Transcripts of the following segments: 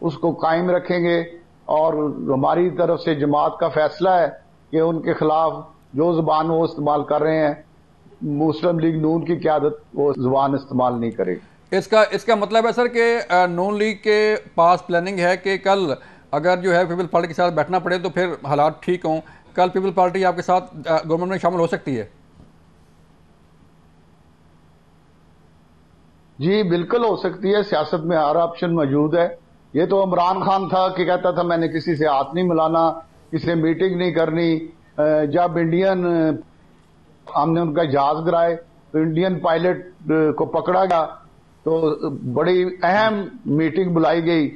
اس کو قائم رکھیں گے، اور ہماری طرف سے جماعت کا فیصلہ ہے کہ ان کے خلاف جو زبان وہ استعمال کر رہے ہیں، مسلم لیگ نون کی قیادت وہ زبان استعمال نہیں کرے گی۔ اس کا مطلب ہے سر کہ نون لیگ کے پاس پلاننگ ہے کہ کل اگر جو ہے پیپل پارٹی کے ساتھ بیٹھنا پڑے تو پھر حالات ٹھیک ہوں، کل پیپل پارٹی آپ کے ساتھ گورنمنٹ میں شامل ہو سکتی ہے؟ جی بالکل ہو سکتی ہے، سیاست میں ہر آپشن موجود ہے۔ یہ تو عمران خان تھا کہ کہتا تھا میں نے کسی سے ہاتھ نہیں ملانا، کسی سے میٹنگ نہیں کرنی۔ جب ہم نے ان کا جہاز گرائے تو انڈین پائلٹ کو پکڑا گیا تو بڑی اہم میٹنگ بلائی گئی،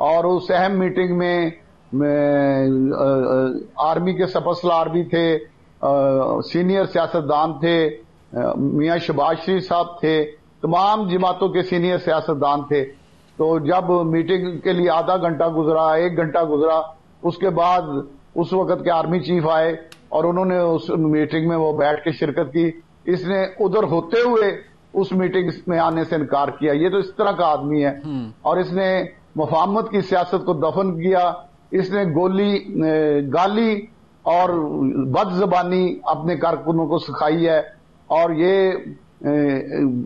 اور اس اہم میٹنگ میں آرمی کے سپر سالار بھی تھے، سینئر سیاستدان تھے، میاں شہباز شریف صاحب تھے، تمام جماعتوں کے سینئر سیاستدان تھے۔ تو جب میٹنگ کے لیے آدھا گھنٹہ گزرا، 1 گھنٹہ گزرا، اس کے بعد اس وقت کے آرمی چیف آئے اور انہوں نے اس میٹنگ میں وہ بیٹھ کے شرکت کی۔ اس نے ادھر ہوتے ہوئے اس میٹنگ میں آنے سے انکار کیا۔ یہ تو اس طرح کا آدمی ہے، اور اس نے مفاہمت کی سیاست کو دفن کیا۔ اس نے گالی اور بد زبانی اپنے کارکنوں کو سکھائی ہے، اور یہ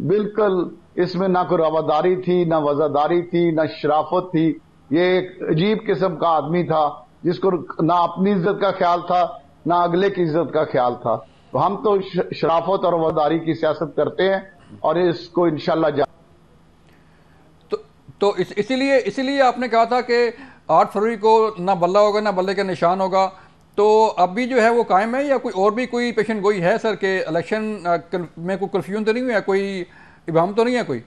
بالکل اس میں نہ کوئی رواداری تھی، نہ وزاداری تھی، نہ شرافت تھی۔ یہ ایک عجیب قسم کا آدمی تھا جس کو نہ اپنی عزت کا خیال تھا نہ اگلے کی عزت کا خیال تھا۔ تو ہم تو شرافت اور وفاداری کی سیاست کرتے ہیں، اور اس کو انشاءاللہ تو اسی لیے آپ نے کہا تھا کہ 8 فروری کو نہ بلہ ہوگا نہ بلے کا نشان ہوگا، تو اب بھی جو ہے وہ قائم ہے، یا کوئی اور بھی کوئی پیشن گوئی ہے سر کہ الیکشن میں کوئی کنفیوژن تو نہیں ہوا، کوئی ابہام تو نہیں ہے کوئی؟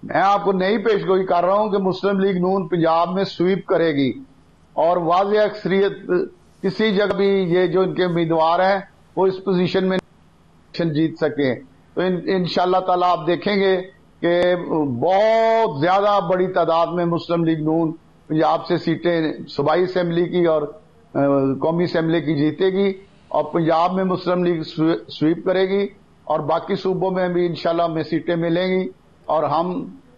میں آپ کو نئی پیش گوئی کر رہا ہوں کہ مسلم لیگ نون پنجاب میں سویپ کرے گی، اور واضح اکثریت کسی جگہ بھی یہ جو ان کے امیدوار ہیں وہ اس پوزیشن میں جیت سکیں۔ تو انشاءاللہ تعالیٰ آپ دیکھیں گے کہ بہت زیادہ بڑی تعداد میں مسلم لیگ نون پنجاب سے سیٹیں صوبائی اسمبلی کی اور قومی اسمبلی کی جیتے گی، اور پنجاب میں مسلم لیگ سویپ کرے گی، اور باقی صوبوں میں بھی انشاءاللہ ہمیں سیٹیں ملیں گی، اور ہم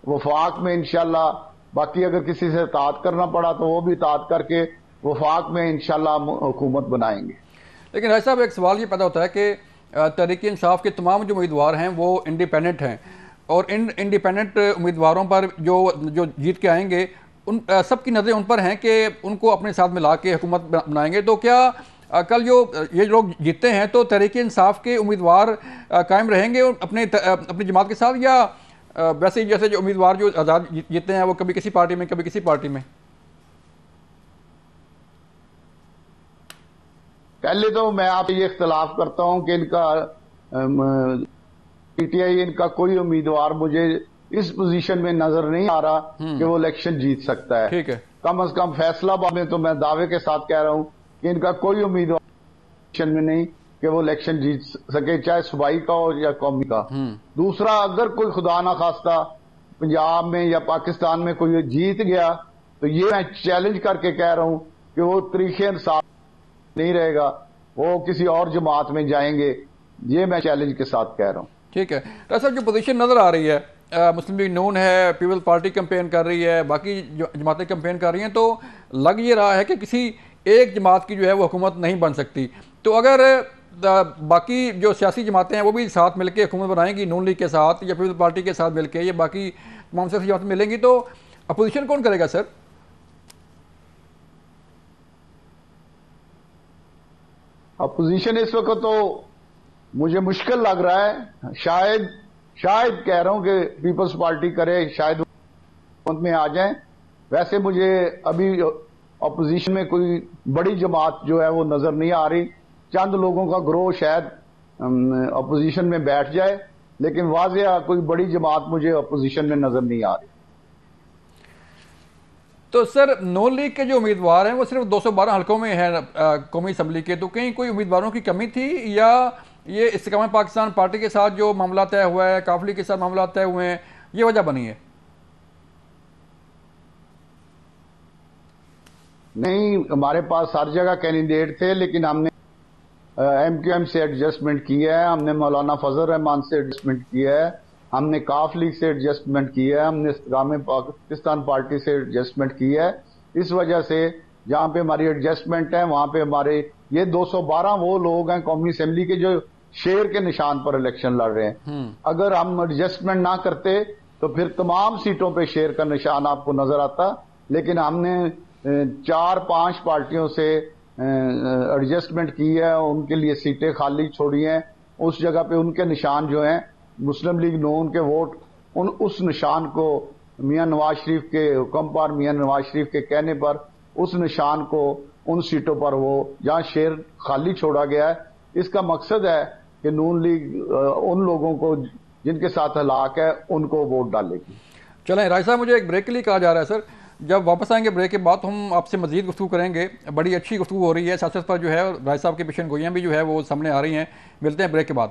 وفاق میں انشاءاللہ باقی اگر کسی سے اطاعت کرنا پڑا تو وہ بھی اطاعت کر کے وفاق میں انشاءاللہ ہم حکومت بنائیں گے۔ لیکن راجہ صاحب ایک سوال یہ پیدا ہوتا ہے کہ تحریک انصاف کے تمام جو امیدوار ہیں وہ انڈیپینڈنٹ ہیں، اور ان انڈیپینڈنٹ امیدواروں پر جو جیت کے آئیں گے ان سب کی نظریں ان پر ہیں کہ ان کو اپنے ساتھ ملا کے حکومت بنائیں گے۔ تو کیا کل جو یہ لوگ جیتے ہیں تو تحریک انصاف کے امیدوار قائم رہیں گے اپنی جماعت کے ساتھ، یا ویسے ہی جیسے جو امیدوار جو آزاد جیتے ہیں وہ کبھی کسی پارٹی میں کبھی کسی پارٹی میں؟ پہلے تو میں آپ یہ اختلاف کرتا ہوں کہ ان کا پی ٹی آئی ان کا کوئی امیدوار مجھے اس پوزیشن میں نظر نہیں آ رہا کہ وہ الیکشن جیت سکتا ہے۔ ٹھیک ہے، کم از کم فیصلہ آباد میں تو میں دعوے کے ساتھ کہہ رہا ہوں کہ ان کا کوئی امیدوار الیکشن میں نہیں کہ وہ الیکشن جیت سکے، چاہے صوبائی کا ہو یا قومی کا۔ دوسرا، اگر کوئی خدا نہ خواستہ پنجاب میں یا پاکستان میں کوئی جیت گیا تو یہ میں چیلنج کر کے کہہ رہا ہوں کہ وہ طریقے انصاف نہیں رہے گا، وہ کسی اور جماعت میں جائیں گے۔ یہ میں چیلنج کے ساتھ کہہ رہا ہوں۔ ٹھیک ہے ڈاکٹر صاحب، جو پوزیشن نظر آ رہی ہے، مسلم لیگ نون ہے، پیپل پارٹی کمپین کر رہی ہے، باقی جماعتیں کمپین کر رہی ہیں، تو لگ یہ رہا ہے کہ کسی ایک جماعت کی جو ہے وہ حکومت نہیں بن سکتی۔ تو اگر باقی جو سیاسی جماعتیں ہیں وہ بھی ساتھ مل کے حکومت بنائیں گی نون لیگ کے ساتھ یا پیپل پارٹی کے ساتھ مل کے، یا باقی تمام سیاسی جماعتیں ملیں گی، تو اپوزیشن کون کرے گا سر؟ اپوزیشن اس وقت تو مجھے مشکل لگ رہا ہے، شاید کہہ رہا ہوں کہ پیپلز پارٹی کرے، شاید حکومت میں آ جائیں۔ ویسے مجھے ابھی اپوزیشن میں کوئی بڑی جماعت جو ہے وہ نظر نہیں آ رہی۔ چند لوگوں کا گروہ شاید اپوزیشن میں بیٹھ جائے، لیکن واضح کوئی بڑی جماعت مجھے اپوزیشن میں نظر نہیں آ رہی۔ تو سر نون لیگ کے جو امیدوار ہیں وہ صرف 212 حلقوں میں ہیں قومی اسمبلی کے، تو کہیں کوئی امیدواروں کی کمی تھی، یا یہ استحکام پاکستان پارٹی کے ساتھ جو معاملہ طے ہوا ہے، کافلی کے ساتھ معاملات طے ہوئے ہیں، یہ وجہ بنی ہے؟ نہیں، ہمارے پاس ہر جگہ کینڈیڈیٹ تھے، لیکن ہم نے ایم کیو ایم سے ایڈجسٹمنٹ کی ہے، ہم نے مولانا فضل الرحمان سے ایڈجسٹمنٹ کی ہے، ہم نے کاف لیگ سے ایڈجسٹمنٹ کی ہے, ہم نے استقامت پاکستان پارٹی سے ایڈجسٹمنٹ کی ہے. اس وجہ سے جہاں پہ ہماری ایڈجسٹمنٹ ہے وہاں پہ ہمارے یہ 212 وہ لوگ ہیں قومی اسمبلی کے جو شیر کے نشان پر الیکشن لڑ رہے ہیں. اگر ہم ایڈجسٹمنٹ نہ کرتے تو پھر تمام سیٹوں پہ شیر کا نشان آپ کو نظر آتا, لیکن ہم نے 4-5 پارٹیوں سے ایڈجسٹمنٹ کی ہے, ان کے لیے سیٹیں خالی چھوڑی ہیں. اس جگہ پہ ان کے نشان جو ہیں مسلم لیگ نون کے ووٹ اس نشان کو میاں نواز شریف کے حکم پر, میاں نواز شریف کے کہنے پر اس نشان کو ان سیٹوں پر وہ جہاں شیر خالی چھوڑا گیا ہے, اس کا مقصد ہے کہ نون لیگ ان لوگوں کو جن کے ساتھ ہلاک ہے ان کو ووٹ ڈالے گی. چلیں راج صاحب, مجھے ایک بریک کے لیے کہا جا رہا ہے سر, جب واپس آئیں گے بریک کے بعد ہم آپ سے مزید گفتگو کریں گے. بڑی اچھی گفتگو ہو رہی ہے سیاست پر جو ہے, راج صاحب کی پیشن گوئیاں بھی جو ہے وہ سامنے آ رہی ہیں. ملتے ہیں بریک کے بعد.